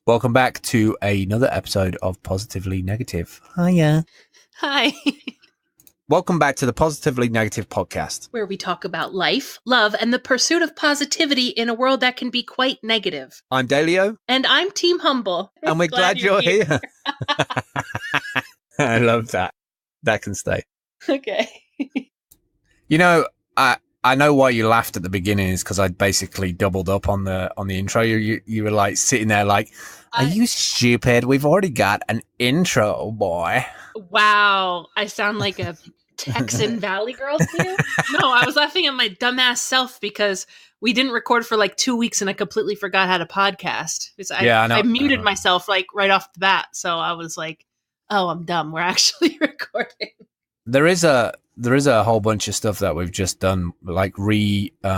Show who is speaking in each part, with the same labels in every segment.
Speaker 1: Welcome back to another episode of Positively Negative. Hiya.
Speaker 2: Hi.
Speaker 1: Welcome back to the Positively Negative podcast,
Speaker 2: where we talk about life, love, and the pursuit of positivity in a world that can be quite negative.
Speaker 1: I'm Dalio.
Speaker 2: And I'm Team Humble.
Speaker 1: And we're glad you're here. I love that. That can stay.
Speaker 2: Okay.
Speaker 1: You know, I know why you laughed at the beginning is because I basically doubled up on the intro. You were like sitting there like, are you stupid? We've already got an intro, boy.
Speaker 2: Wow. I sound like a Texan Valley girl to you? No, I was laughing at my dumbass self because we didn't record for like 2 weeks and I completely forgot how to podcast. I know. I muted myself like right off the bat. So I was like, oh, I'm dumb. We're actually recording.
Speaker 1: There is a whole bunch of stuff that we've just done, like re-recorded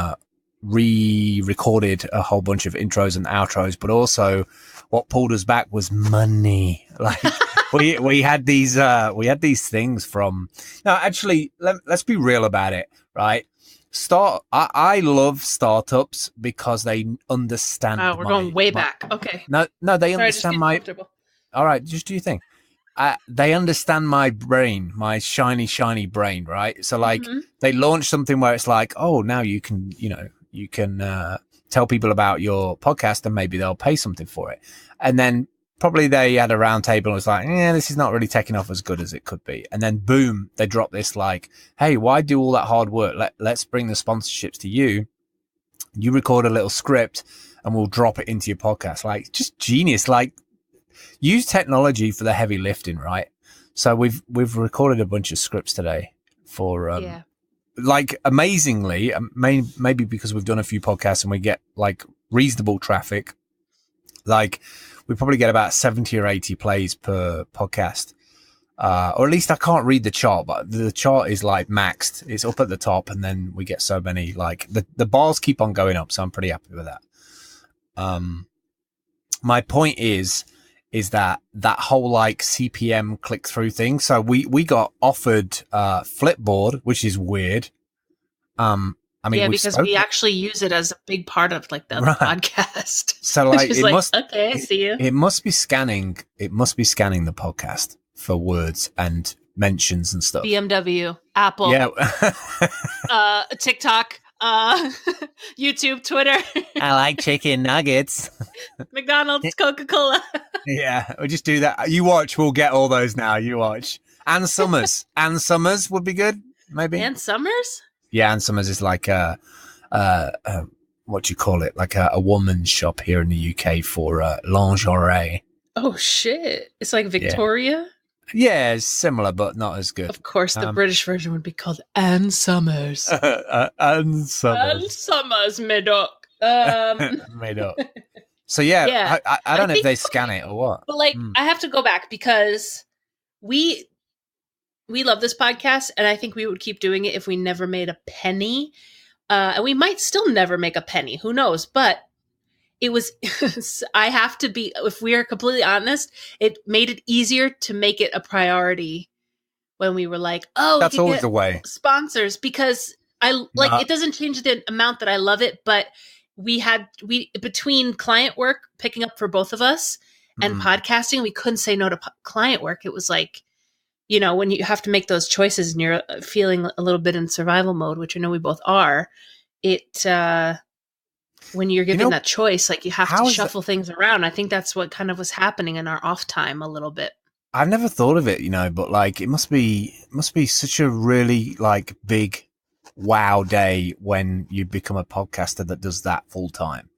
Speaker 1: a whole bunch of intros and outros, but also what pulled us back was money. Like we had these things from. No, actually, let's be real about it, right? I love startups because they understand.
Speaker 2: Oh, we're going way back. Okay.
Speaker 1: No, they understand my. All right, just do your thing. They understand my brain, my shiny brain, right? So like they launch something where it's like, oh, now you can tell people about your podcast and maybe they'll pay something for it. And then probably they had a round table and was like, this is not really taking off as good as it could be. And then boom, they drop this like, hey, why do all that hard work? Let's bring the sponsorships to you. You record a little script and we'll drop it into your podcast. Like just genius. Like, use technology for the heavy lifting, right? So we've recorded a bunch of scripts today for like amazingly, maybe because we've done a few podcasts and we get like reasonable traffic. Like we probably get about 70 or 80 plays per podcast. Or at least I can't read the chart, but the chart is like maxed. It's up at the top and then we get so many, like the bars keep on going up. So I'm pretty happy with that. My point is that whole like CPM click through thing. So we got offered Flipboard, which is weird. I mean,
Speaker 2: because we actually use it as a big part of like the podcast.
Speaker 1: So like it must
Speaker 2: okay, I see you.
Speaker 1: It must be scanning the podcast for words and mentions and stuff.
Speaker 2: BMW, Apple, TikTok, YouTube, Twitter.
Speaker 1: I like chicken nuggets.
Speaker 2: McDonald's, Coca-Cola.
Speaker 1: Yeah, we'll just do that. You watch, we'll get all those now. You watch. Ann Summers. Ann Summers would be good, maybe.
Speaker 2: Ann Summers?
Speaker 1: Yeah, Ann Summers is like what do you call it? Like a woman's shop here in the UK for lingerie.
Speaker 2: Oh, shit. It's like Victoria?
Speaker 1: Yeah, it's similar, but not as good.
Speaker 2: Of course, the British version would be called Ann Summers.
Speaker 1: Ann Summers.
Speaker 2: Ann Summers, Medoc.
Speaker 1: Medoc. So, yeah. I don't know if they scan it or what.
Speaker 2: But, like, I have to go back because we love this podcast, and I think we would keep doing it if we never made a penny. And we might still never make a penny. Who knows? But it was, I have to be, if we are completely honest, it made it easier to make it a priority when we were like, oh,
Speaker 1: that's always the way.
Speaker 2: Sponsors, because it doesn't change the amount that I love it, but we between client work picking up for both of us and podcasting, we couldn't say no to client work. It was like, you know, when you have to make those choices and you're feeling a little bit in survival mode, which I know we both are, when you're given that choice, like you have to shuffle things around. I think that's what kind of was happening in our off time a little bit.
Speaker 1: I've never thought of it, but like it must be such a really like big wow day when you become a podcaster that does that full time.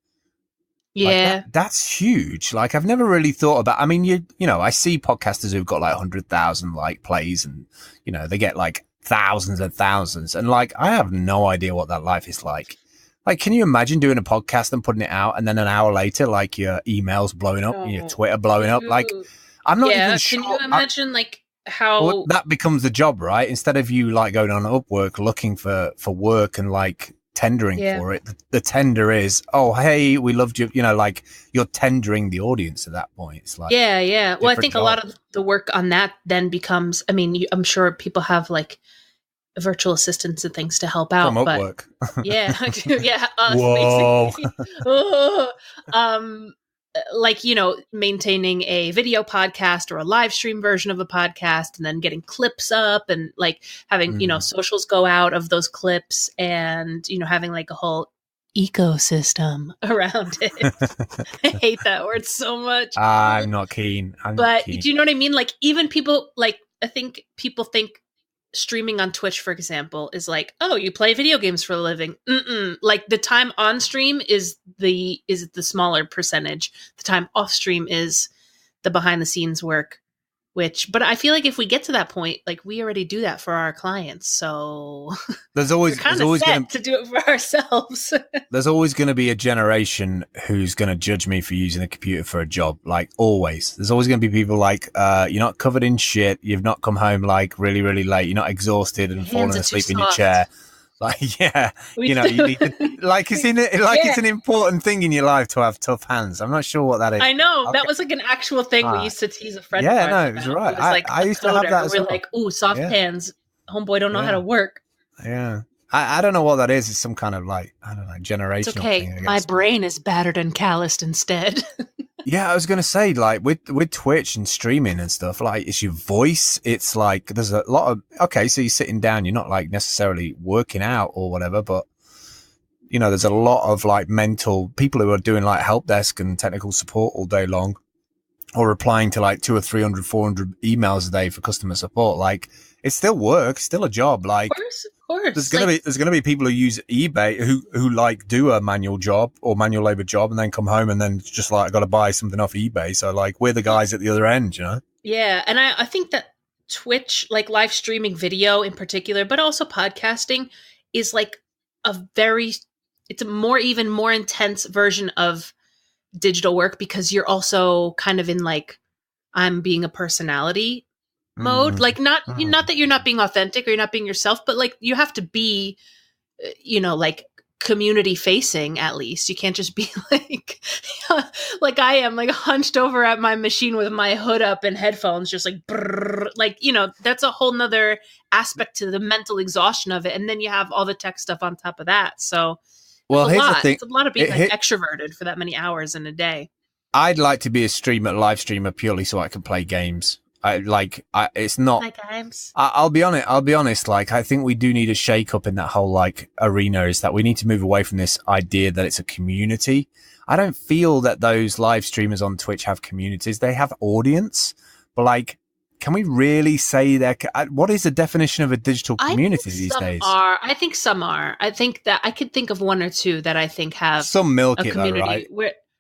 Speaker 2: Yeah,
Speaker 1: like that's huge. Like I've never really thought about. I mean, you know, I see podcasters who've got like 100,000 like plays, and you know they get like thousands and thousands, and like I have no idea what that life is like. Like, can you imagine doing a podcast and putting it out, and then an hour later, like your emails blowing up, and your Twitter blowing up? Like, I'm not even sure.
Speaker 2: Can you imagine like how
Speaker 1: that becomes the job, right? Instead of you like going on Upwork looking for work and like tendering for it, the tender is, oh, hey, we loved you. You know, like you're tendering the audience at that point. It's like,
Speaker 2: yeah. Well, I think a lot of the work on that then becomes, I mean, I'm sure people have like virtual assistants and things to help out.
Speaker 1: From
Speaker 2: Upwork. Yeah. Us,
Speaker 1: whoa.
Speaker 2: basically. like, maintaining a video podcast or a live stream version of a podcast and then getting clips up and like having, socials go out of those clips and, having like a whole ecosystem around it. I hate that word so much.
Speaker 1: I'm not keen.
Speaker 2: But do you know what I mean? Like even people, like I think people think streaming on Twitch, for example, is like, oh, you play video games for a living. Like the time on stream is the smaller percentage. The time off stream is the behind the scenes work. But I feel like if we get to that point, like we already do that for our clients, so
Speaker 1: there's always
Speaker 2: going to do it for ourselves.
Speaker 1: There's always going to be a generation who's going to judge me for using a computer for a job. Like always, there's always going to be people like, you're not covered in shit. You've not come home like really, really late. You're not exhausted and falling asleep in your chair. Like, yeah, you need to, like it's it's an important thing in your life to have tough hands. I'm not sure what that is.
Speaker 2: I know that was like an actual thing we used to tease a friend.
Speaker 1: Yeah, no, it was right. I used to have that as well.
Speaker 2: We're like, ooh, soft hands. Homeboy don't know how to work.
Speaker 1: Yeah. I don't know what that is. It's some kind of like, I don't know, generational
Speaker 2: it's okay.
Speaker 1: thing.
Speaker 2: My brain is battered and calloused instead.
Speaker 1: Yeah, I was going to say, like, with Twitch and streaming and stuff, like, it's your voice. It's like, there's a lot of, okay, so you're sitting down, you're not, like, necessarily working out or whatever, but, there's a lot of, like, mental people who are doing, like, help desk and technical support all day long or replying to, like, 200 or 300, 400 emails a day for customer support. Like, it's still work, still a job. Like,
Speaker 2: of course.
Speaker 1: There's gonna be people who use eBay who like do a manual job or manual labor job and then come home and then just like got to buy something off eBay. So like we're the guys at the other end,
Speaker 2: Yeah, and I think that Twitch, like live streaming video in particular, but also podcasting, is like it's a even more intense version of digital work because you're also kind of in like I'm being a personality mode, like not that you're not being authentic or you're not being yourself, but like you have to be like community facing. At least you can't just be like like I am, like hunched over at my machine with my hood up and headphones just like brrr, like that's a whole nother aspect to the mental exhaustion of it, and then you have all the tech stuff on top of that. So
Speaker 1: here's the thing.
Speaker 2: It's a lot of being extroverted for that many hours in a day.
Speaker 1: I'd like to be a live streamer purely so I can play games. It's not
Speaker 2: like games.
Speaker 1: I'll be honest, like I think we do need a shake up in that whole like arena, is that we need to move away from this idea that it's a community. I don't feel that those live streamers on Twitch have communities. They have audience, but like, can we really say that? What is the definition of a digital community these days?
Speaker 2: I think some are. I think that I could think of one or two that I think have
Speaker 1: some milk
Speaker 2: it though, right?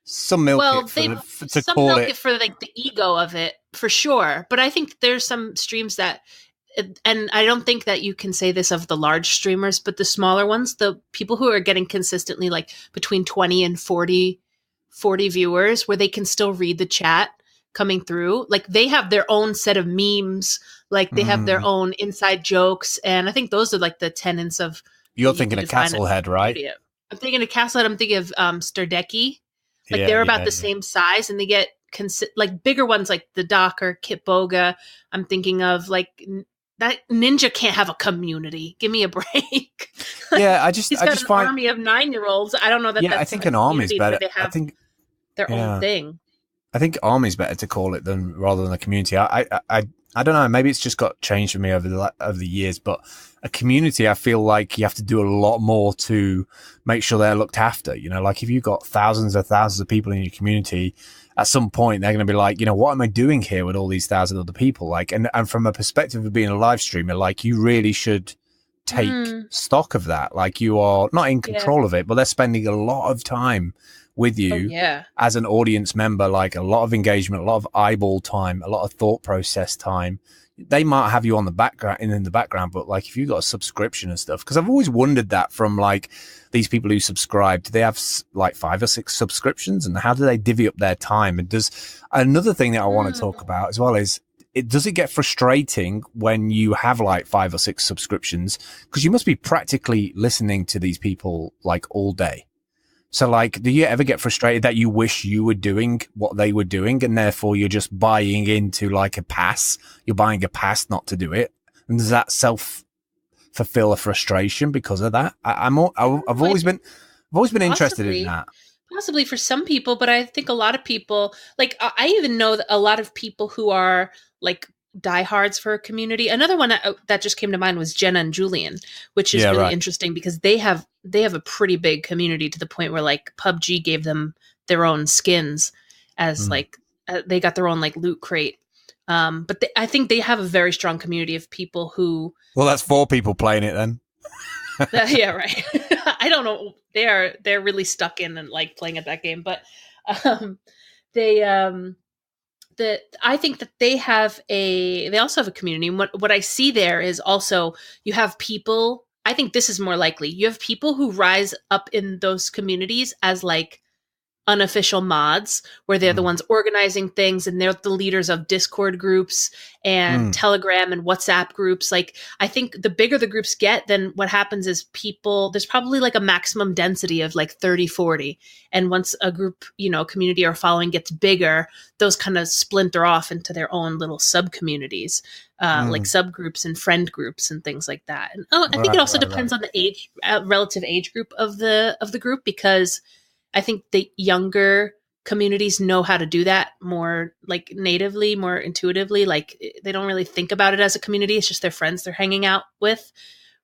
Speaker 1: Some milk it
Speaker 2: for like the ego of it, for sure. But I think there's some streams that, and I don't think that you can say this of the large streamers, but the smaller ones, the people who are getting consistently like between 20 and 40 viewers, where they can still read the chat coming through, like they have their own set of memes, like they have their own inside jokes. And I think those are like the tenets of.
Speaker 1: You're thinking of Castlehead, right?
Speaker 2: I'm thinking of Castlehead. I'm thinking of Stardeki. Like they're about the same size, and they get like bigger ones like the Doc or Kitboga. I'm thinking of like that Ninja can't have a community. Give me a break.
Speaker 1: Yeah, I
Speaker 2: he's got an army of 9-year-olds. I don't know that.
Speaker 1: Yeah, I think an army's better.
Speaker 2: They have their own thing.
Speaker 1: I think army's better to call it rather than a community. I don't know. Maybe it's just got changed for me over the years, but a community, I feel like you have to do a lot more to make sure they're looked after. Like if you've got thousands of people in your community, at some point they're going to be like, what am I doing here with all these thousand other people? Like, and from a perspective of being a live streamer, like you really should take stock of that. Like you are not in control of it, but they're spending a lot of time with you as an audience member, like a lot of engagement, a lot of eyeball time, a lot of thought process time. They might have you on the background in the background, but like if you've got a subscription and stuff, because I've always wondered that from like these people who subscribe, do they have like 5 or 6 subscriptions, and how do they divvy up their time? And does another thing that I want to talk about as well is, does it get frustrating when you have like 5 or 6 subscriptions, because you must be practically listening to these people like all day? So like, do you ever get frustrated that you wish you were doing what they were doing, and therefore you're just buying into like a pass? You're buying a pass not to do it. And does that fulfill a frustration because of that? I've always been interested in that.
Speaker 2: Possibly for some people, but I think a lot of people, like I even know that a lot of people who are like diehards for a community. Another one that just came to mind was Jenna and Julian, which is really interesting because they have a pretty big community to the point where like PUBG gave them their own skins as like they got their own like loot crate. But I think they have a very strong community of people who.
Speaker 1: Well, that's 4 people playing it then.
Speaker 2: Yeah, right. I don't know. They're really stuck in and like playing at that game, but they I think that they also have a community. And what I see there is also you have people. I think this is more likely. You have people who rise up in those communities as like unofficial mods, where they're the ones organizing things and they're the leaders of Discord groups and Telegram and WhatsApp groups. Like, I think the bigger the groups get, then what happens is there's probably like a maximum density of like 30, 40. And once a group, community or following gets bigger, those kind of splinter off into their own little sub communities, like subgroups and friend groups and things like that. And I think it also depends on the age, relative age group of the group, because I think the younger communities know how to do that more like natively, more intuitively. Like they don't really think about it as a community. It's just their friends they're hanging out with.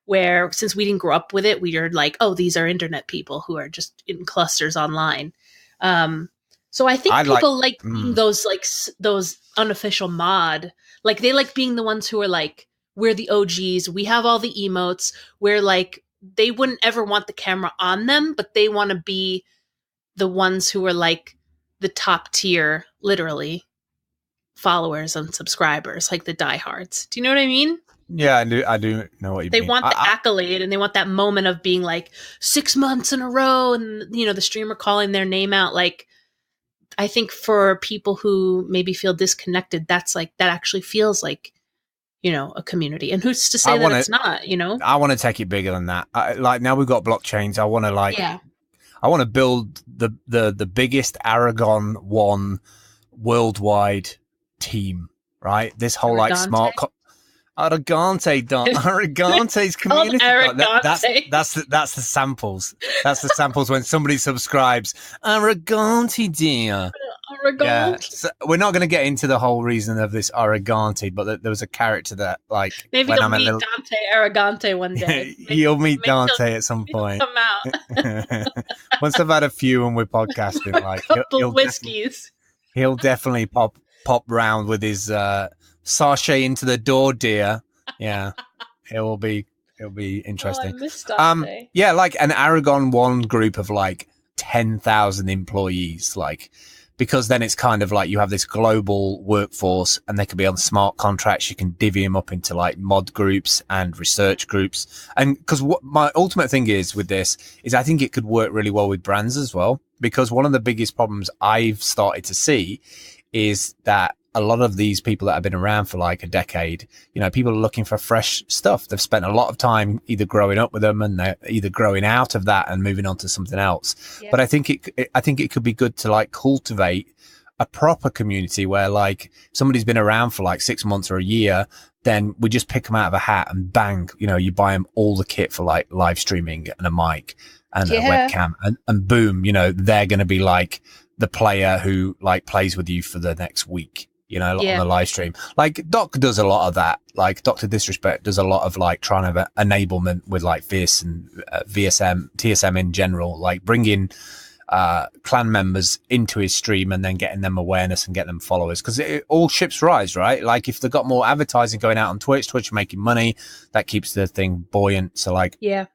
Speaker 2: Where since we didn't grow up with it, we are like, oh, these are internet people who are just in clusters online. So I think people like being those unofficial mod. Like they like being the ones who are like, we're the OGs. We have all the emotes. We're like, they wouldn't ever want the camera on them, but they want to be the ones who are like the top tier, literally, followers and subscribers, like the diehards. Do you know what I mean?
Speaker 1: Yeah, I do know what you mean.
Speaker 2: They want the accolade and they want that moment of being like 6 months in a row and, the streamer calling their name out. Like, I think for people who maybe feel disconnected, that's like, that actually feels like, a community. And who's to say it's not,
Speaker 1: I want to take it bigger than that. Like now we've got blockchains. I want to I want to build the biggest Aragon 1 worldwide team, right? This whole like smart Aragante's community. That's the samples. That's the samples when somebody subscribes. Aragante dear. Yeah. So we're not going to get into the whole reason of this Aragante, but there was a character that like
Speaker 2: maybe you'll meet Dante Aragante one day.
Speaker 1: You'll meet Dante at some point.
Speaker 2: Come out.
Speaker 1: Once I've had a few and we're podcasting, like
Speaker 2: couple whiskeys.
Speaker 1: He'll definitely pop round with his sachet into the door, dear. Yeah, it'll be interesting.
Speaker 2: I miss Dante.
Speaker 1: Yeah, like an Aragon 1 group of like 10,000 employees, like. Because then it's kind of like you have this global workforce and they can be on smart contracts. You can divvy them up into like mod groups and research groups. And because what my ultimate thing is with this is I think it could work really well with brands as well. Because one of the biggest problems I've started to see is that a lot of these people that have been around for like a decade, people are looking for fresh stuff. They've spent a lot of time either growing up with them and they're either growing out of that and moving on to something else. Yeah. But I think it could be good to like cultivate a proper community where like somebody's been around for like 6 months or a year, then we just pick them out of a hat and bang, you buy them all the kit for like live streaming and a mic and a webcam and boom, they're going to be like the player who like plays with you for the next week. On the live stream. Like Doc does a lot of that. Like Dr. Disrespect does a lot of like trying to enablement with like Fierce and VSM, TSM in general, like bringing clan members into his stream and then getting them awareness and getting them followers. Because all ships rise, right? Like if they've got more advertising going out on Twitch making money, that keeps the thing buoyant. So like,
Speaker 2: I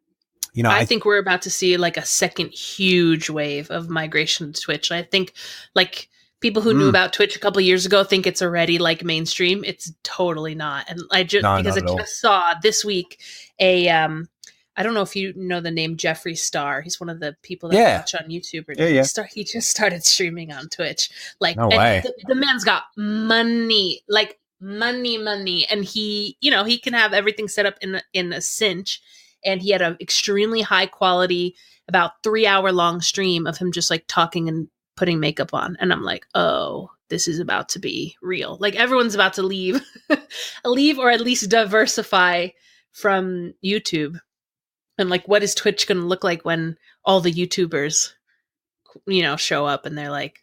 Speaker 2: think we're about to see like a second huge wave of migration to Twitch. I think like people who knew about Twitch a couple of years ago think it's already like mainstream. It's totally not. And I just saw this week I don't know if you know the name Jeffree Star. He's one of the people that I watch on YouTube. He just started streaming on Twitch. Like,
Speaker 1: no way.
Speaker 2: The man's got money, like money, and he can have everything set up in a cinch. And he had an extremely high quality, about 3-hour long stream of him just like talking and putting makeup on. And I'm like, oh, this is about to be real. Like everyone's about to leave or at least diversify from YouTube. And like, what is Twitch going to look like when all the YouTubers show up and they're like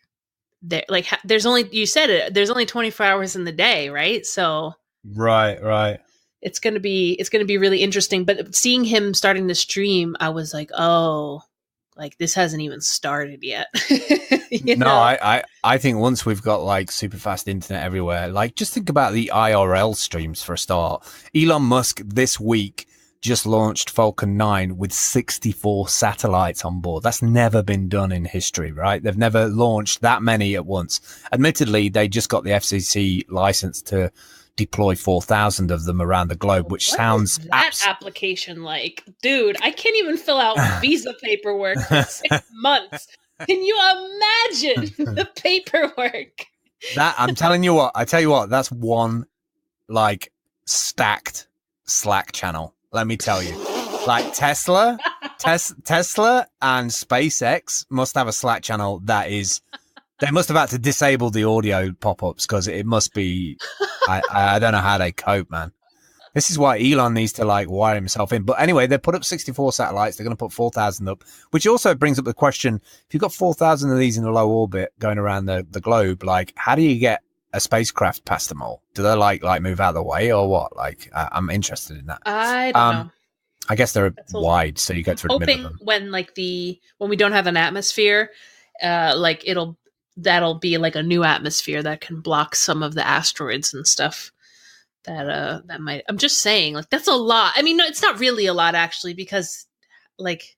Speaker 2: there's only, you said it, there's only 24 hours in the day, right? So
Speaker 1: right.
Speaker 2: It's gonna be really interesting. But seeing him starting the stream, I was like, oh, like this hasn't even started yet.
Speaker 1: I think once we've got like super fast internet everywhere, like just think about the IRL streams for a start. Elon Musk this week just launched Falcon 9 with 64 satellites on board. That's never been done in history, right? They've never launched that many at once. Admittedly, they just got the FCC license to deploy 4,000 of them around the globe, which sounds...
Speaker 2: that application like? Dude, I can't even fill out visa paperwork for 6 months. Can you imagine the paperwork?
Speaker 1: I tell you what, that's one like stacked Slack channel. Let me tell you, like Tesla and SpaceX must have a Slack channel that is, they must have had to disable the audio pop-ups because it must be, I don't know how they cope, man. This is why Elon needs to like wire himself in. But anyway, they put up 64 satellites. They're going to put 4,000 up, which also brings up the question, if you've got 4,000 of these in a low orbit going around the globe, like how do you get a spacecraft past them all? Do they like move out of the way or what? Like I'm interested in that.
Speaker 2: I don't know.
Speaker 1: I guess they're wide, so you get through the middle of them.
Speaker 2: When we don't have an atmosphere, like that'll be like a new atmosphere that can block some of the asteroids and stuff. That might. I'm just saying, like that's a lot. I mean, no, it's not really a lot actually, because like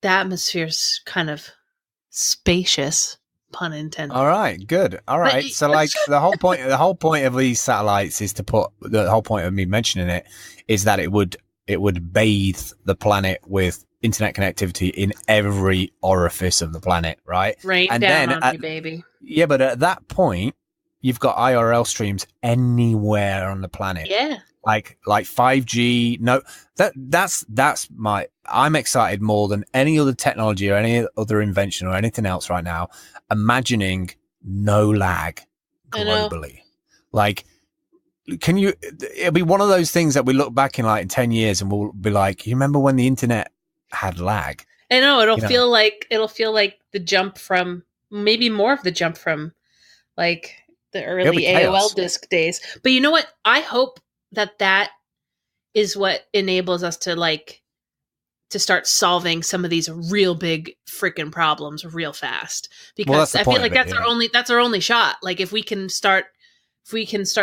Speaker 2: the atmosphere's kind of spacious. Pun intended.
Speaker 1: All right, good. All right. So like the whole point of these satellites is the whole point of me mentioning it is that it would bathe the planet with internet connectivity in every orifice of the planet, right?
Speaker 2: Rain and down then on you, baby.
Speaker 1: Yeah, but at that point, you've got IRL streams anywhere on the planet.
Speaker 2: Yeah.
Speaker 1: Like 5G. No, that's I'm excited more than any other technology or any other invention or anything else right now. Imagining no lag globally. Like, it'll be one of those things that we look back in 10 years and we'll be like, you remember when the internet had lag?
Speaker 2: I know it'll feel like the jump from, maybe more of the jump from like the early AOL disk days. But you know what? I hope that is what enables us to start solving some of these real big freaking problems real fast, because I feel like that's our only shot. Like if we can start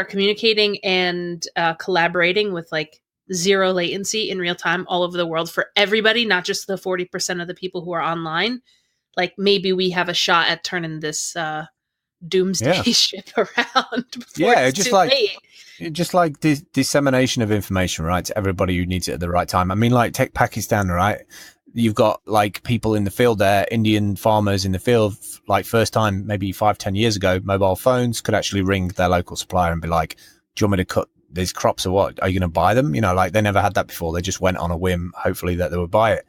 Speaker 2: communicating and collaborating with like zero latency in real time all over the world for everybody, not just the 40% of the people who are online, like maybe we have a shot at turning this doomsday ship around.
Speaker 1: Yeah, just like dissemination of information, right, to everybody who needs it at the right time. I mean, like take Pakistan, right? You've got like people in the field there, Indian farmers in the field, like first time maybe 5-10 years ago, mobile phones could actually ring their local supplier and be like, do you want me to cut these crops or what? Are you going to buy them? Like they never had that before. They just went on a whim, hopefully that they would buy it.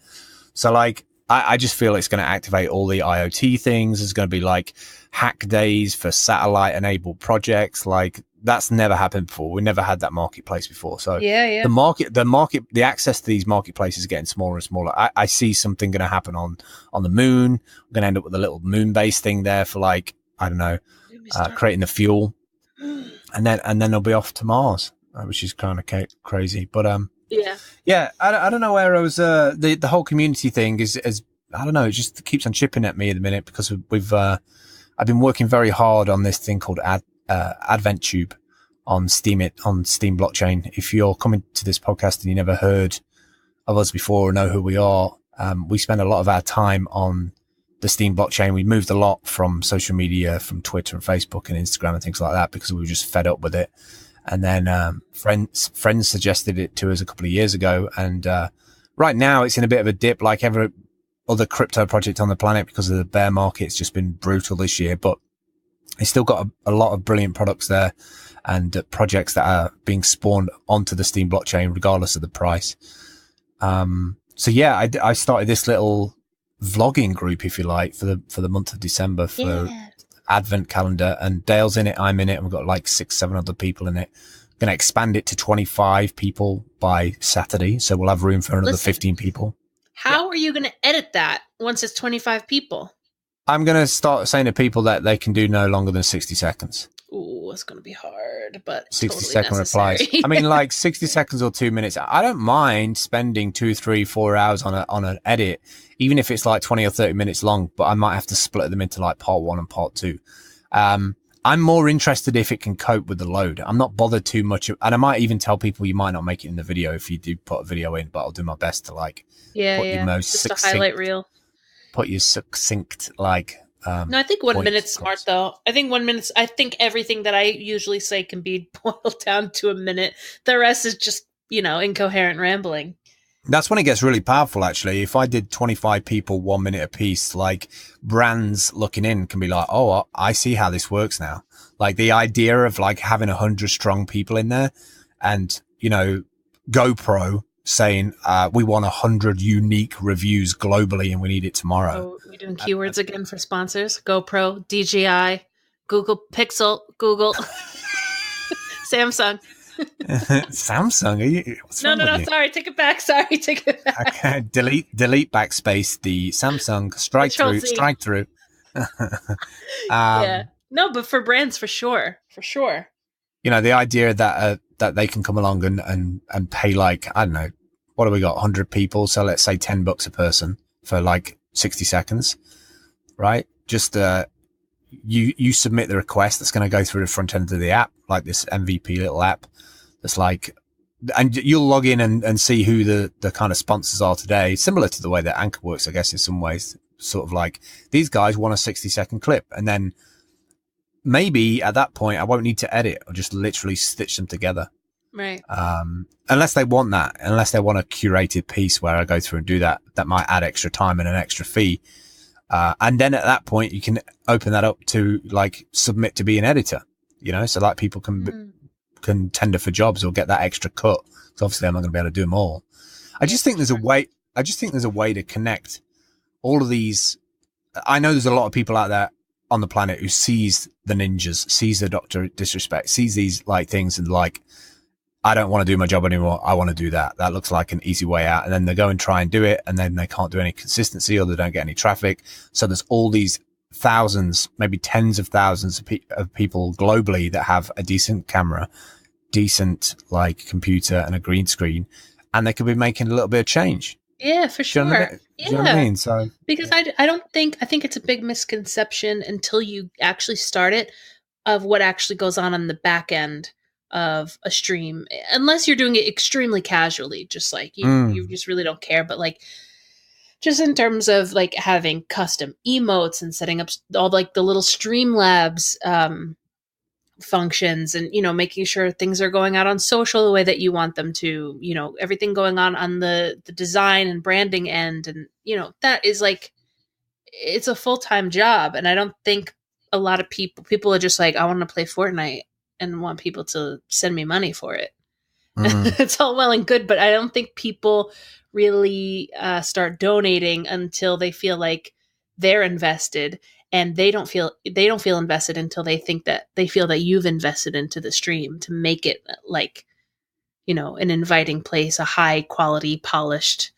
Speaker 1: So like, I just feel it's going to activate all the IoT things. There's going to be like hack days for satellite enabled projects. Like that's never happened before. We never had that marketplace before. So the access to these marketplaces is getting smaller and smaller. I see something going to happen on the moon. We're going to end up with a little moon base thing there for like, I don't know, creating the fuel, and then they'll be off to Mars, which is kind of crazy. But yeah. I don't know where I was. The whole community thing is I don't know. It just keeps on chipping at me at the minute because I've been working very hard on this thing called AdventTube on Steam blockchain. If you're coming to this podcast and you never heard of us before or know who we are, we spend a lot of our time on the Steam blockchain. We moved a lot from social media, from Twitter and Facebook and Instagram and things like that because we were just fed up with it. And then friends suggested it to us a couple of years ago. And right now it's in a bit of a dip like every other crypto project on the planet because of the bear market. It's just been brutal this year, but it's still got a lot of brilliant products there and projects that are being spawned onto the Steam blockchain regardless of the price. So yeah, I started this little vlogging group, if you like, for the month of December for Advent calendar, and Dale's in it, I'm in it, and we've got like 6-7 other people in it. Going to expand it to 25 people by Saturday, so we'll have room for another 15 people.
Speaker 2: How are you going to edit that? once it's 25 people?
Speaker 1: I'm going to start saying to people that they can do no longer than 60 seconds.
Speaker 2: Ooh, it's going to be hard, but
Speaker 1: 60-second
Speaker 2: necessary.
Speaker 1: replies. I mean, like 60 seconds or 2 minutes. I don't mind spending 2, 3, 4 hours on an edit, even if it's like 20 or 30 minutes long, but I might have to split them into like part 1 and part 2. I'm more interested if it can cope with the load. I'm not bothered too much. And I might even tell people you might not make it in the video if you do put a video in, but I'll do my best to like
Speaker 2: put your most just succinct, a highlight reel.
Speaker 1: Put your succinct like.
Speaker 2: No, I think 1 minute's smart though. I think everything that I usually say can be boiled down to a minute. The rest is just, incoherent rambling.
Speaker 1: That's when it gets really powerful, actually. If I did 25 people 1 minute a piece, like brands looking in can be like, oh, I see how this works now. Like the idea of like having 100 strong people in there and, GoPro saying, we want 100 unique reviews globally and we need it tomorrow.
Speaker 2: Oh, we're doing keywords again for sponsors. GoPro, DJI, Google Pixel, Google, Samsung.
Speaker 1: Samsung? Are you?
Speaker 2: No. Sorry, take it back.
Speaker 1: Okay, delete backspace. The Samsung strike through.
Speaker 2: Yeah, no, but for brands, for sure.
Speaker 1: The idea that they can come along and pay like, I don't know, what do we got? 100 people, so let's say $10 a person for like 60 seconds, right? Just you submit the request that's going to go through the front end of the app, like this MVP little app. That's like, and you'll log in and see who the kind of sponsors are today, similar to the way that Anchor works, I guess, in some ways, sort of like these guys want a 60-second clip. And then maybe at that point, I won't need to edit or just literally stitch them together.
Speaker 2: Right.
Speaker 1: Unless they want that, unless they want a curated piece where I go through and do that might add extra time and an extra fee. And then at that point, you can open that up to like submit to be an editor, so like people can tender for jobs or get that extra cut. So obviously I'm not going to be able to do them all. I just think there's a way to connect all of these. I know there's a lot of people out there on the planet who sees the ninjas, sees the Dr. Disrespect, sees these like things and like, I don't want to do my job anymore. I want to do that. That looks like an easy way out. And then they go and try and do it. And then they can't do any consistency or they don't get any traffic. So there's all these thousands, maybe tens of thousands of people globally that have a decent camera, decent like computer and a green screen, and they could be making a little bit of change.
Speaker 2: Yeah, for sure.
Speaker 1: Do you know what I mean? So
Speaker 2: because I think it's a big misconception until you actually start it of what actually goes on the back end of a stream, unless you're doing it extremely casually, just like you just really don't care. But like, just in terms of like having custom emotes and setting up all like the little Streamlabs functions and, making sure things are going out on social the way that you want them to, everything going on the design and branding end. And, that is like, it's a full-time job. And I don't think a lot of people are just like, I want to play Fortnite and want people to send me money for it. It's all well and good, but I don't think people really start donating until they feel like they're invested, and they don't feel invested until they feel that you've invested into the stream to make it like, an inviting place, a high quality, polished,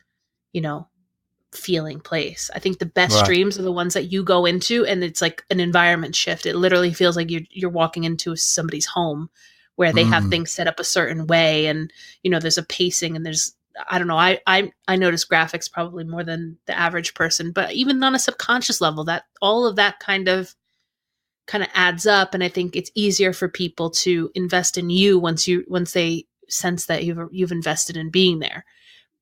Speaker 2: feeling place. I think the best streams are the ones that you go into and it's like an environment shift. It literally feels like you're walking into somebody's home where they have things set up a certain way, and there's a pacing, and there's, I don't know, I notice graphics probably more than the average person, but even on a subconscious level, that all of that kind of adds up. And I think it's easier for people to invest in you once they sense that you've invested in being there.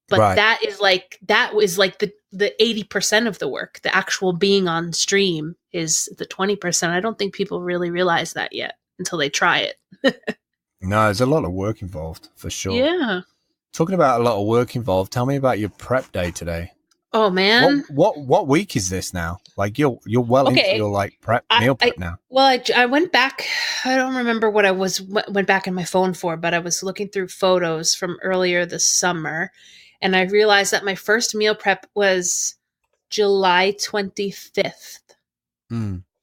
Speaker 2: But that is like the 80% of the work. The actual being on stream is the 20%. I don't think people really realize that yet until they try it.
Speaker 1: No, there's a lot of work involved for sure.
Speaker 2: Yeah.
Speaker 1: Talking about a lot of work involved, tell me about your prep day today.
Speaker 2: Oh man,
Speaker 1: what week is this now? Like you're well into your like meal prep now.
Speaker 2: Well, I went back. I don't remember what I went back in my phone for, but I was looking through photos from earlier this summer, and I realized that my first meal prep was July 25th.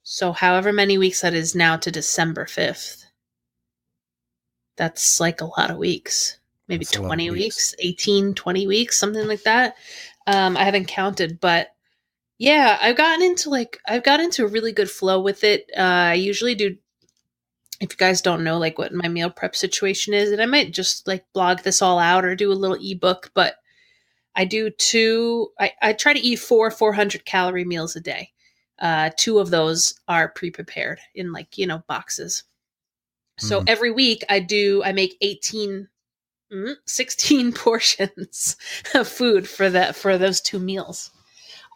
Speaker 2: So however many weeks that is now to December 5th. That's like a lot of weeks. Maybe 20 weeks, 18, 20 weeks, something like that. I haven't counted, but Yeah, I've gotten into a really good flow with it. I usually do, if you guys don't know like what my meal prep situation is, and I might just like blog this all out or do a little ebook, but I try to eat 400 calorie meals a day. Two of those are pre-prepared in like, boxes. So every week I make 16 portions of food for those two meals.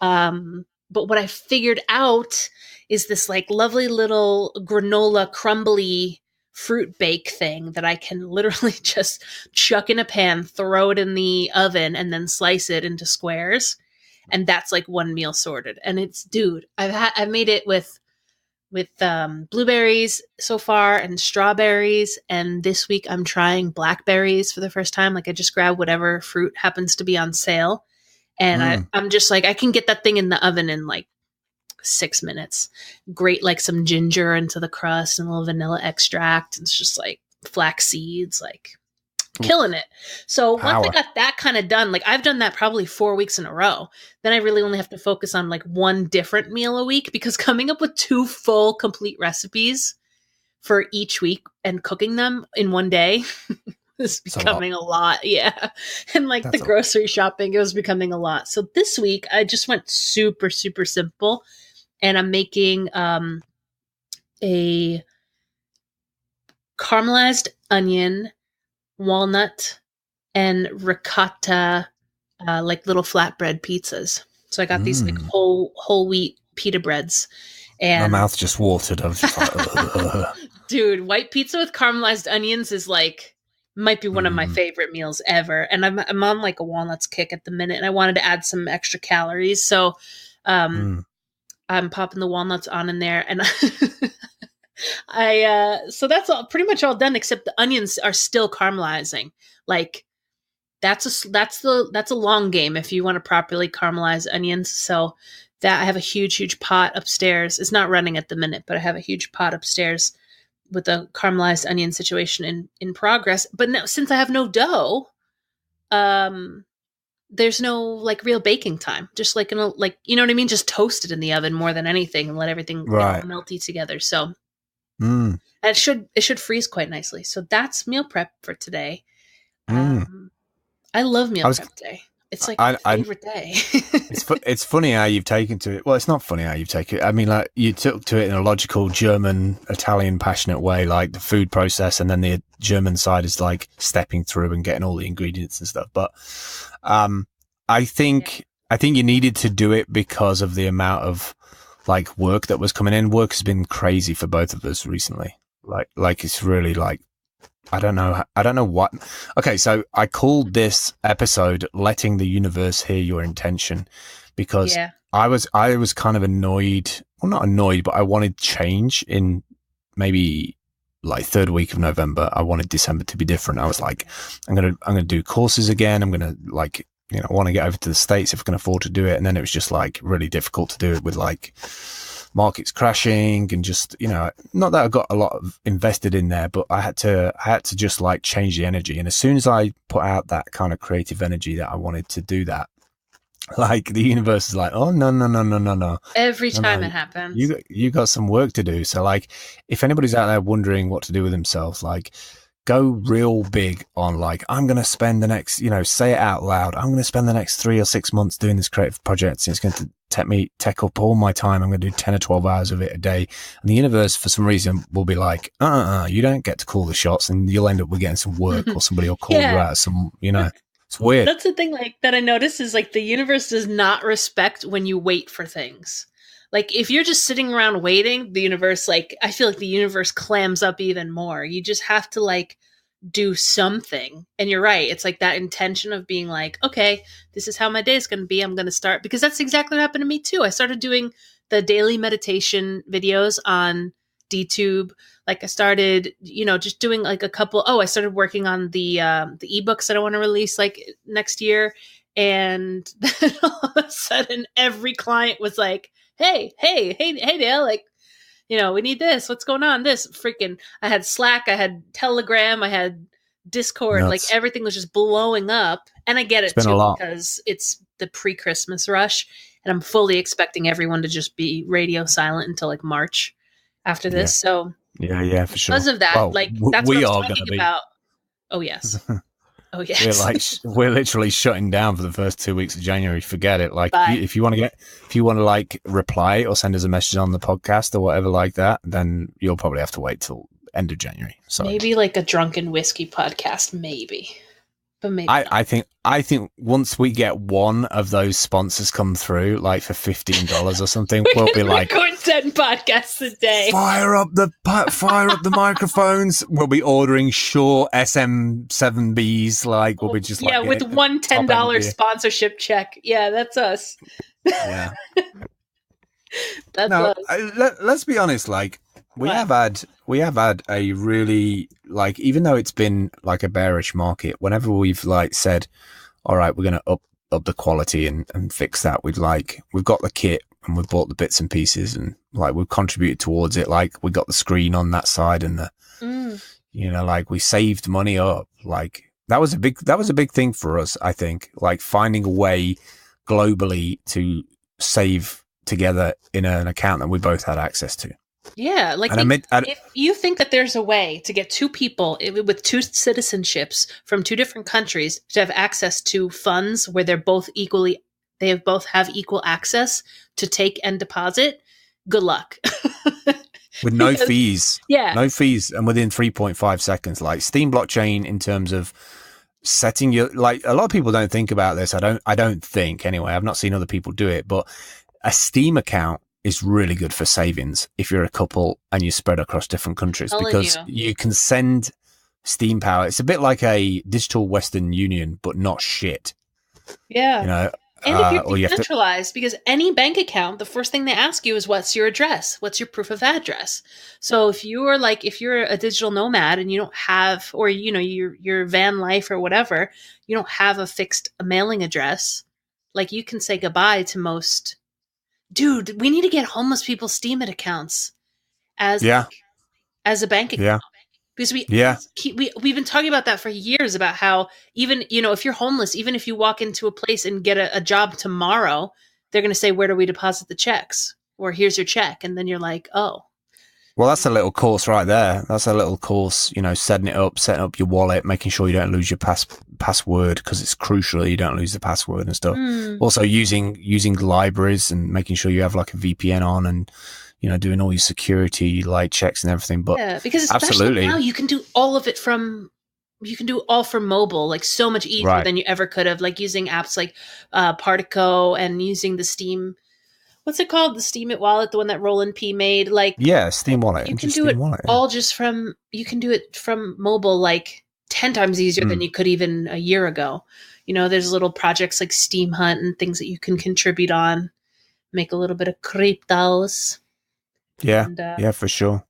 Speaker 2: But what I figured out is this like lovely little granola crumbly fruit bake thing that I can literally just chuck in a pan, throw it in the oven, and then slice it into squares. And that's like one meal sorted. And it's, dude, I've made it with blueberries so far and strawberries. And this week I'm trying blackberries for the first time. Like I just grab whatever fruit happens to be on sale. And I'm just like, I can get that thing in the oven in like 6 minutes. Grate like some ginger into the crust and a little vanilla extract. It's just like flax seeds, like killing it. So once I got that kind of done, like I've done that probably 4 weeks in a row. Then I really only have to focus on like one different meal a week, because coming up with 2 full complete recipes for each week and cooking them in one day is becoming a lot. Yeah. And like that's the grocery shopping, it was becoming a lot. So this week I just went super, super simple, and I'm making a caramelized onion, walnut, and ricotta like little flatbread pizzas. So I got these like whole wheat pita breads. And
Speaker 1: my mouth just watered. I was just like,
Speaker 2: dude, white pizza with caramelized onions is like, might be one of my favorite meals ever. And I'm on like a walnuts kick at the minute, and I wanted to add some extra calories. So I'm popping the walnuts on in there, and so that's all pretty much all done, except the onions are still caramelizing. Like that's a long game if you want to properly caramelize onions. So that I have a huge pot upstairs. It's not running at the minute, but I have a huge pot upstairs with a caramelized onion situation in progress. But now, since I have no dough, there's no like real baking time. Just like like, you know what I mean? Just toast it in the oven more than anything, and let everything melty together. So it should freeze quite nicely. So that's meal prep for today. I love meal prep day. It's like my favorite day.
Speaker 1: It's funny how you've taken to it. Well, it's not funny how you've taken it. I mean, like you took to it in a logical German, Italian, passionate way, like the food process, and then the German side is like stepping through and getting all the ingredients and stuff. But I think you needed to do it because of the amount of like work that was coming in. Work has been crazy for both of us recently. Like it's really like, I don't know what. Okay, so I called this episode "Letting the Universe Hear Your Intention" because I was kind of annoyed. Well, not annoyed, but I wanted change in maybe like third week of November. I wanted December to be different. I was like, I'm gonna do courses again. I'm gonna like, I want to get over to the States if I can afford to do it. And then it was just like really difficult to do it with like markets crashing and just, not that I got a lot of invested in there, but I had to just like change the energy. And as soon as I put out that kind of creative energy that I wanted to do that, like the universe is like, oh, no.
Speaker 2: Every time it happens.
Speaker 1: You got some work to do. So like, if anybody's out there wondering what to do with themselves, like go real big on like, I'm going to spend the next, say it out loud. I'm going to spend the next 3 or 6 months doing this creative project. It's going to take up all my time. I'm going to do 10 or 12 hours of it a day. And the universe, for some reason, will be like, you don't get to call the shots, and you'll end up with getting some work or somebody will call you out. It's weird.
Speaker 2: That's the thing like that I notice is like the universe does not respect when you wait for things. Like if you're just sitting around waiting, the universe, like, I feel like the universe clams up even more. You just have to like do something. And you're right. It's like that intention of being like, okay, this is how my day is going to be. I'm going to start, because that's exactly what happened to me too. I started doing the daily meditation videos on DTube. Like I started, just doing like a couple. I started working on the ebooks that I want to release like next year. And then all of a sudden every client was like, hey, Dale, like, we need this. What's going on? This freaking, I had Slack, I had Telegram, I had Discord, like everything was just blowing up. And I get it too, because it's the pre-Christmas rush, and I'm fully expecting everyone to just be radio silent until like March after this. So
Speaker 1: yeah, for sure.
Speaker 2: Because of that,
Speaker 1: Well,
Speaker 2: like that's
Speaker 1: we
Speaker 2: what I
Speaker 1: are
Speaker 2: was
Speaker 1: going to
Speaker 2: talking
Speaker 1: be.
Speaker 2: about. Oh yes. Oh yes.
Speaker 1: We're literally shutting down for the first 2 weeks of January. Forget it. Like
Speaker 2: Bye.
Speaker 1: if you want to like reply or send us a message on the podcast or whatever like that, then you'll probably have to wait till end of January. So
Speaker 2: maybe like a drunken whiskey podcast, maybe. But maybe
Speaker 1: I think once we get one of those sponsors come through, like for $15 or something, we'll be like,
Speaker 2: record 10 podcasts a day.
Speaker 1: Fire up the microphones. We'll be ordering Shure SM7Bs. Like we'll be just like
Speaker 2: with one $10 sponsorship check. Yeah, that's us.
Speaker 1: Yeah.
Speaker 2: That's us.
Speaker 1: Let's be honest. Like we have had a really, like, even though it's been like a bearish market, whenever we've like said, all right, we're going to up the quality and fix that, we've got the kit and we've bought the bits and pieces and like we've contributed towards it. Like we got the screen on that side and like we saved money up. Like that was a big thing for us, I think, like finding a way globally to save together in an account that we both had access to.
Speaker 2: Yeah, like if you think that there's a way to get two people with two citizenships from two different countries to have access to funds where they both have equal access to take and deposit, good luck.
Speaker 1: With no fees.
Speaker 2: Yeah.
Speaker 1: No fees and within 3.5 seconds. Like Steam blockchain in terms of setting your, like a lot of people don't think about this. I don't think anyway. I've not seen other people do it, but a Steam account is really good for savings if you're a couple and you're spread across different countries, because you can send Steam power. It's a bit like a digital Western Union, but not shit.
Speaker 2: Yeah.
Speaker 1: You know,
Speaker 2: and if you're decentralized, because any bank account, the first thing they ask you is what's your address? What's your proof of address? So if you're a digital nomad and you don't have, or your van life or whatever, you don't have a fixed mailing address, like you can say goodbye to most. Dude, we need to get homeless people Steemit accounts as a bank account. Because we've been talking about that for years, about how even, if you're homeless, even if you walk into a place and get a job tomorrow, they're going to say, where do we deposit the checks? Or here's your check. And then you're like, oh.
Speaker 1: Well, that's a little course right there. That's a little course, setting up your wallet, making sure you don't lose your password, because it's crucial that you don't lose the password and stuff. Also using libraries and making sure you have like a VPN on and, doing all your security like checks and everything. But
Speaker 2: yeah, because especially now you can do all of it from mobile, like so much easier than you ever could have, like using apps like Partico and using the Steam. What's it called? The Steemit wallet, the one that Roland P made. Like, yeah,
Speaker 1: Steam wallet.
Speaker 2: You can do it all just from. You can do it from mobile, like 10 times easier than you could even a year ago. There's little projects like Steam Hunt and things that you can contribute on, make a little bit of cryptos.
Speaker 1: Yeah, yeah, for sure.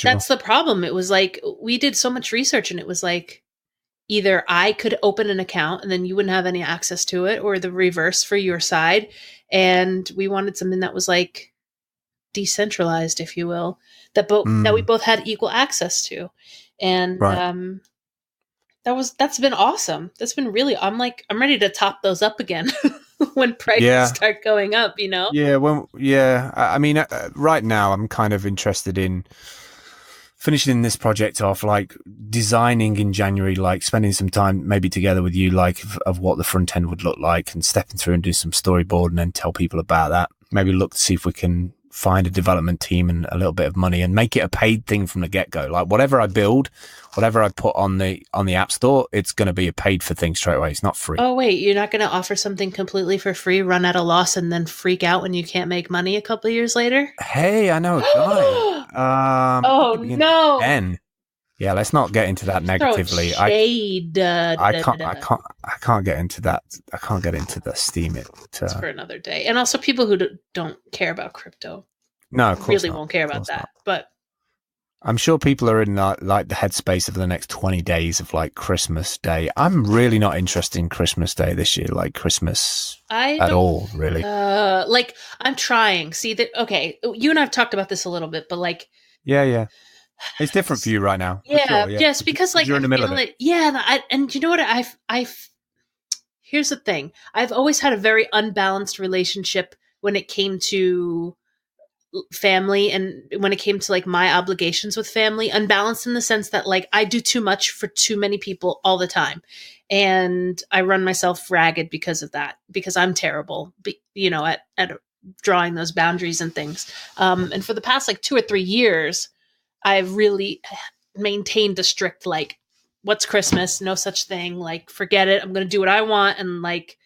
Speaker 2: That's the problem. It was like we did so much research, and it was like either I could open an account and then you wouldn't have any access to it, or the reverse for your side. And we wanted something that was like decentralized, if you will, that we both had equal access to. And that's been awesome. That's been really, I'm ready to top those up again when prices start going up,
Speaker 1: Yeah. I mean, right now I'm kind of interested in finishing this project off, like designing in January, like spending some time maybe together with you, like of what the front end would look like, and stepping through and do some storyboard and then tell people about that. Maybe look to see if we can find a development team and a little bit of money and make it a paid thing from the get-go. Like whatever I build, whatever I put on the App Store, it's going to be a paid for thing straight away. It's not free.
Speaker 2: Oh, wait, you're not going to offer something completely for free, run at a loss, and then freak out when you can't make money a couple of years later?
Speaker 1: Hey, I know a guy.
Speaker 2: Oh, no.
Speaker 1: Yeah, let's not get into that negatively.
Speaker 2: Shade.
Speaker 1: I can't get into that. I can't get into the Steemit.
Speaker 2: It's for another day. And also people who don't care about crypto.
Speaker 1: No, of course
Speaker 2: really won't care about that. But
Speaker 1: I'm sure people are in like the headspace of the next 20 days of like Christmas Day. I'm really not interested in Christmas Day this year, like Christmas at all, really.
Speaker 2: Like I'm trying. See that? Okay, you and I've talked about this a little bit, but like,
Speaker 1: yeah. It's different for you right now.
Speaker 2: Yeah, yes, because like
Speaker 1: you're in the middle of it.
Speaker 2: Yeah, and you know what? here's the thing. I've always had a very unbalanced relationship when it came to family and when it came to like my obligations with family. Unbalanced in the sense that like I do too much for too many people all the time, and I run myself ragged because of that, because I'm terrible, you know, at drawing those boundaries and things. And for the past like 2 or 3 years, I've really maintained a strict, like, what's Christmas? No such thing. Like, forget it. I'm going to do what I want and like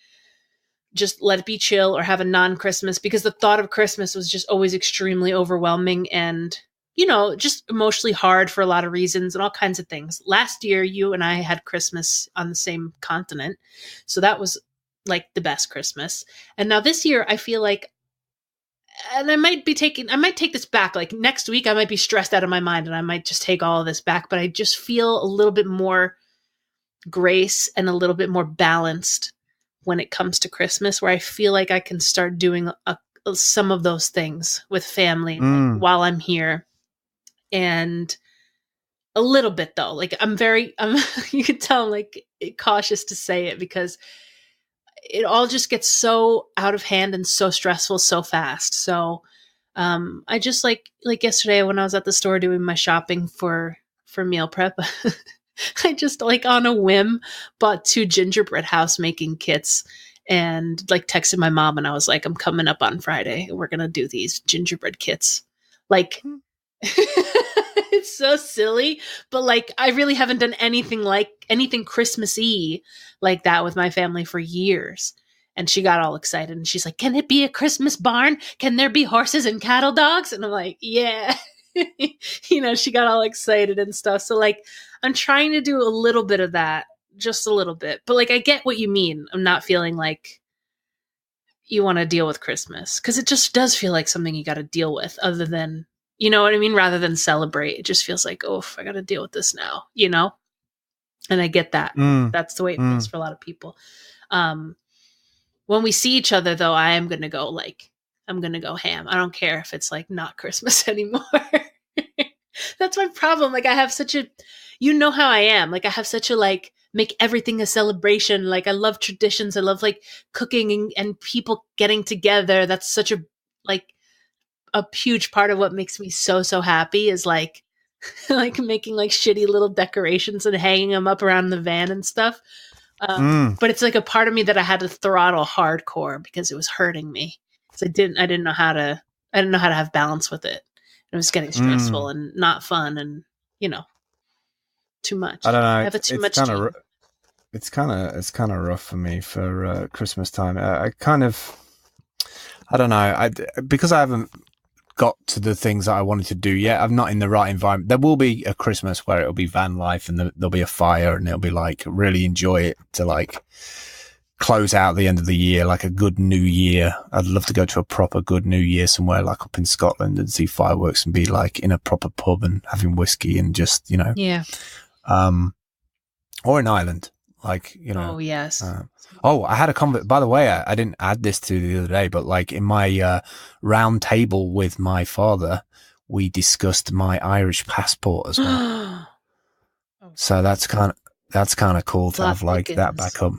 Speaker 2: just let it be chill or have a non-Christmas, because the thought of Christmas was just always extremely overwhelming and, you know, just emotionally hard for a lot of reasons and all kinds of things. Last year, you and I had Christmas on the same continent. So that was like the best Christmas. And now this year, I feel like, and I might take this back. Like next week, I might be stressed out of my mind and I might just take all of this back, but I just feel a little bit more grace and a little bit more balanced when it comes to Christmas, where I feel like I can start doing some of those things with family like, while I'm here. And a little bit though, like I'm you can tell I'm like cautious to say it because it all just gets so out of hand and so stressful so fast. So I just like yesterday when I was at the store doing my shopping for meal prep, I just like on a whim bought 2 gingerbread house making kits and like texted my mom and I was like, I'm coming up on Friday and we're going to do these gingerbread kits. Like, it's so silly, but like, I really haven't done anything Christmassy like that with my family for years. And she got all excited and she's like, can it be a Christmas barn? Can there be horses and cattle dogs? And I'm like, yeah. You know, she got all excited and stuff. So like, I'm trying to do a little bit of that, just a little bit. But like, I get what you mean. I'm not feeling like you want to deal with Christmas, because it just does feel like something you got to deal with, other than, you know what I mean? Rather than celebrate, it just feels like, oh, I got to deal with this now, you know? And I get that. That's the way it feels for a lot of people. When we see each other though, I'm going to go ham. I don't care if it's like not Christmas anymore. That's my problem. Like I have such a, you know how I am. Like I have such a like, make everything a celebration. Like I love traditions. I love like cooking and people getting together. That's such a huge part of what makes me so happy is like, like making like shitty little decorations and hanging them up around the van and stuff. But it's like a part of me that I had to throttle hardcore because it was hurting me. So I didn't know how to have balance with it. It was getting stressful and not fun and, you know, too much.
Speaker 1: I don't know.
Speaker 2: I have too much.
Speaker 1: It's kind of rough for me for Christmas time. I don't know. Because I haven't got to the things that I wanted to do yet. I'm not in the right environment. There will be a Christmas where it'll be van life and there'll be a fire and it'll be like really enjoy it to like close out the end of the year, like a good New Year. I'd love to go to a proper good New Year somewhere like up in Scotland and see fireworks and be like in a proper pub and having whiskey and just, you know,
Speaker 2: yeah.
Speaker 1: Or in Ireland, like, you know.
Speaker 2: Oh yes.
Speaker 1: I had a by the way, I didn't add this to the other day, but like in my round table with my father, we discussed my Irish passport as well. So that's kind of cool to have like that back up.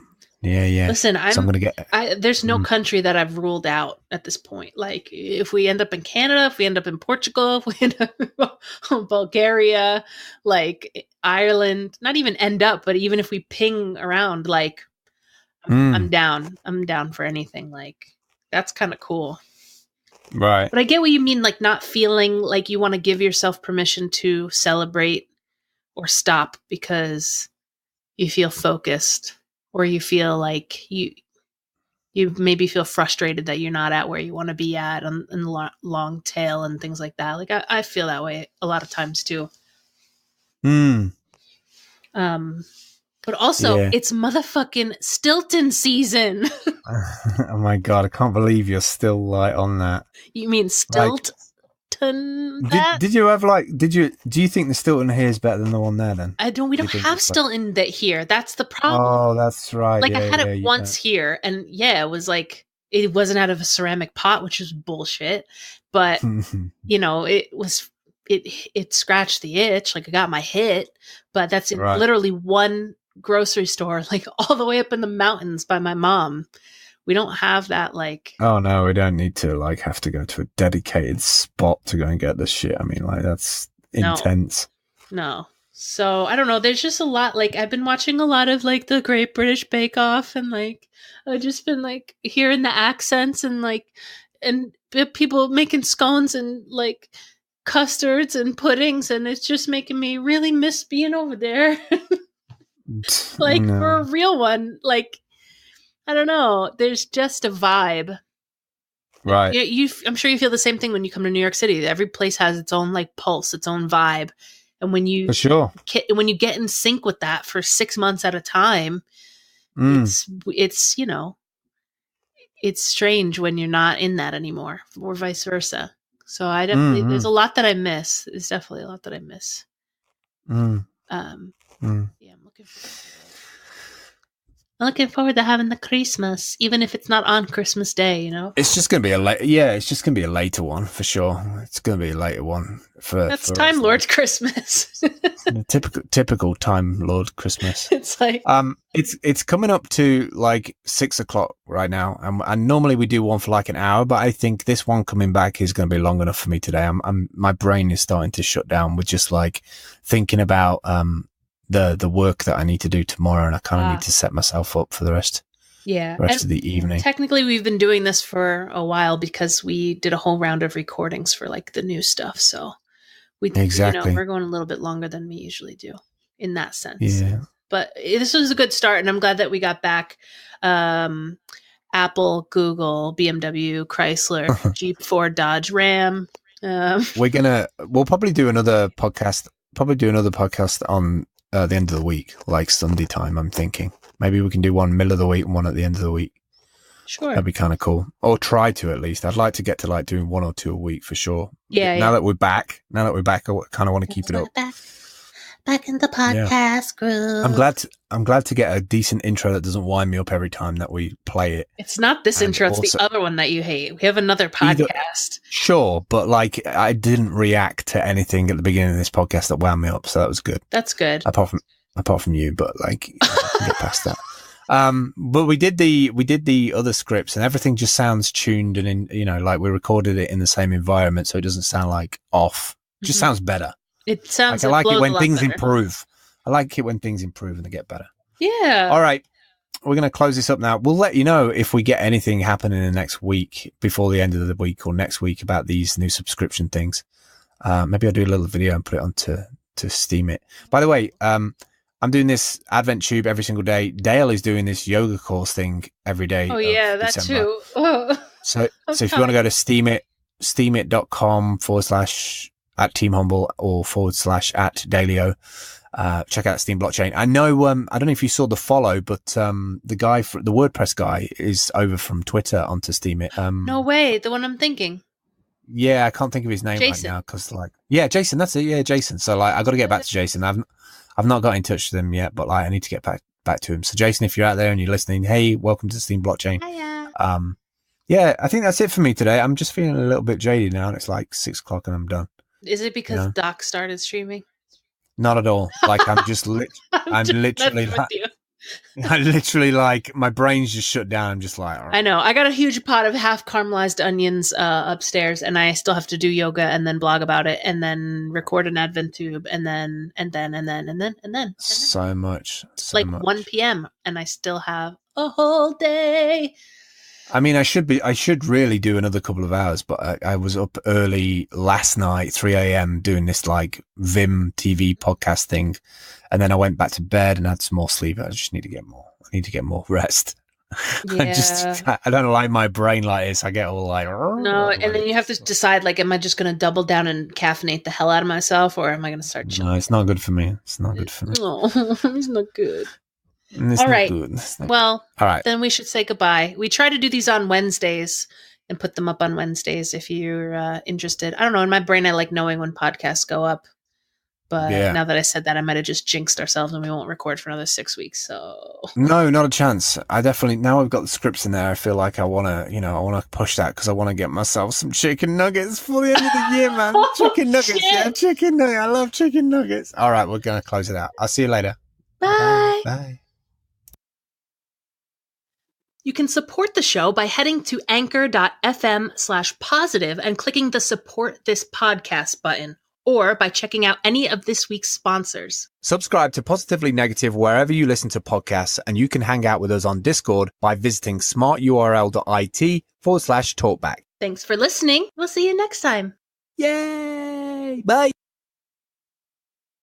Speaker 1: Yeah.
Speaker 2: Listen,
Speaker 1: so I'm gonna get.
Speaker 2: There's no country that I've ruled out at this point. Like, if we end up in Canada, if we end up in Portugal, if we end up in Bulgaria, like Ireland, not even end up, but even if we ping around, like, I'm down. I'm down for anything. Like, that's kind of cool.
Speaker 1: Right.
Speaker 2: But I get what you mean, like not feeling like you want to give yourself permission to celebrate or stop because you feel focused. Or you feel like you maybe feel frustrated that you're not at where you want to be at in the long tail and things like that. Like I feel that way a lot of times too. But also it's motherfucking Stilton season.
Speaker 1: Oh my God. I can't believe you're still like on that.
Speaker 2: You mean Stilton?
Speaker 1: Did you have like, do you think the Stilton here is better than the one there then?
Speaker 2: We don't have Stilton here. That's the problem.
Speaker 1: Oh, that's right.
Speaker 2: Like I had it once here and it was like, it wasn't out of a ceramic pot, which is bullshit. But, you know, it scratched the itch. Like I got my hit, but that's literally one grocery store, like all the way up in the mountains by my mom. We don't have that, like...
Speaker 1: Oh, no, we don't need to, like, have to go to a dedicated spot to go and get this shit. I mean, like, that's intense.
Speaker 2: No. So, I don't know. There's just a lot, like, I've been watching a lot of, like, the Great British Bake Off, and, like, I've just been, like, hearing the accents and, like, and people making scones and, like, custards and puddings, and it's just making me really miss being over there. Like, for a real one, like... I don't know. There's just a vibe.
Speaker 1: Right.
Speaker 2: I'm sure you feel the same thing when you come to New York City. Every place has its own like pulse, its own vibe. And when you
Speaker 1: for sure,
Speaker 2: when you get in sync with that for 6 months at a time, it's you know, it's strange when you're not in that anymore, or vice versa. So I definitely there's a lot that I miss. There's definitely a lot that I miss. Yeah, I'm looking forward to it. I'm looking forward to having the Christmas, even if it's not on Christmas Day, you know?
Speaker 1: It's just going to be it's just going to be a later one for sure. It's going to be a later one
Speaker 2: That's Time Lord Christmas.
Speaker 1: typical Time Lord Christmas.
Speaker 2: It's like,
Speaker 1: it's coming up to like 6 o'clock right now. And normally we do one for like an hour, but I think this one coming back is going to be long enough for me today. My brain is starting to shut down with just like thinking about, the work that I need to do tomorrow, and I kind of need to set myself up for the rest of the evening.
Speaker 2: Technically, we've been doing this for a while because we did a whole round of recordings for like the new stuff. So we're going a little bit longer than we usually do in that sense.
Speaker 1: Yeah.
Speaker 2: But this was a good start, and I'm glad that we got back. Apple, Google, BMW, Chrysler, Jeep, Ford, Dodge, Ram.
Speaker 1: We'll probably do another podcast. On the end of the week, like Sunday time. I'm thinking maybe we can do one middle of the week and one at the end of the week.
Speaker 2: Sure,
Speaker 1: that'd be kind of cool. Or try to at least. I'd like to get to like doing 1 or 2 a week for sure.
Speaker 2: Yeah.
Speaker 1: Now that we're back, I kind of want to keep it up.
Speaker 2: Back in the podcast group.
Speaker 1: I'm glad to get a decent intro that doesn't wind me up every time that we play it.
Speaker 2: It's not this intro; it's the other one that you hate. We have another podcast.
Speaker 1: Sure, but like I didn't react to anything at the beginning of this podcast that wound me up, so that was good.
Speaker 2: That's good.
Speaker 1: Apart from you, but like I can get past that. But we did the other scripts, and everything just sounds tuned and like we recorded it in the same environment, so it doesn't sound like off. It just sounds better.
Speaker 2: It sounds.
Speaker 1: I like it when things improve. I like it when things improve and they get better.
Speaker 2: Yeah.
Speaker 1: All right. We're going to close this up now. We'll let you know if we get anything happening in the next week, before the end of the week or next week, about these new subscription things. Maybe I'll do a little video and put it onto Steam it. By the way, I'm doing this Advent Tube every single day. Dale is doing this yoga course thing every day.
Speaker 2: Oh yeah, that
Speaker 1: December.
Speaker 2: too. Oh.
Speaker 1: So if you want to go to steamit.com / Team Humble or / @Dalio. Check out Steam Blockchain. I know, I don't know if you saw the follow, but the guy, the WordPress guy, is over from Twitter onto Steamit.
Speaker 2: No way, the one I'm thinking.
Speaker 1: Yeah, I can't think of his name
Speaker 2: Jason.
Speaker 1: right now because, Jason, that's it. Yeah, Jason. So, I got to get back to Jason. I've not got in touch with him yet, but I need to get back to him. So, Jason, if you're out there and you're listening, hey, welcome to Steam Blockchain.
Speaker 2: Hiya.
Speaker 1: Yeah, I think that's it for me today. I'm just feeling a little bit jaded now, and it's like 6 o'clock, and I'm done.
Speaker 2: Is it because Doc started streaming?
Speaker 1: Not at all. Like I'm just, I'm literally like my brain's just shut down. I'm just like,
Speaker 2: I know. I got a huge pot of half caramelized onions upstairs, and I still have to do yoga and then blog about it and then record an Advent Tube and then.
Speaker 1: So much.
Speaker 2: It's like 1 p.m. and I still have a whole day.
Speaker 1: I mean, I should really do another couple of hours, but I was up early last night, 3 a.m. doing this like Vim TV podcast thing. And then I went back to bed and had some more sleep. I just need to get more. I need to get more rest.
Speaker 2: Yeah.
Speaker 1: I don't like my brain like this. I get all like,
Speaker 2: no. And then you have to decide, like, am I just going to double down and caffeinate the hell out of myself, or am I going to start chilling?
Speaker 1: No, it's not good for me. It's not good for me.
Speaker 2: No, it's not good.
Speaker 1: All
Speaker 2: right.
Speaker 1: Well, all right.
Speaker 2: Then we should say goodbye. We try to do these on Wednesdays and put them up on Wednesdays if you're interested. I don't know. In my brain, I like knowing when podcasts go up. But now that I said that, I might have just jinxed ourselves and we won't record for another 6 weeks. So
Speaker 1: no, not a chance. I definitely, now I've got the scripts in there, I feel like I want to push that because I want to get myself some chicken nuggets for the end of the year, man. Chicken nuggets. Shit. Yeah, chicken nuggets. I love chicken nuggets. All right, we're going to close it out. I'll see you later.
Speaker 2: Bye.
Speaker 1: Bye.
Speaker 2: You can support the show by heading to anchor.fm/positive and clicking the support this podcast button, or by checking out any of this week's sponsors.
Speaker 1: Subscribe to Positively Negative wherever you listen to podcasts, and you can hang out with us on Discord by visiting smarturl.it/talkback.
Speaker 2: Thanks for listening. We'll see you next time.
Speaker 1: Yay! Bye.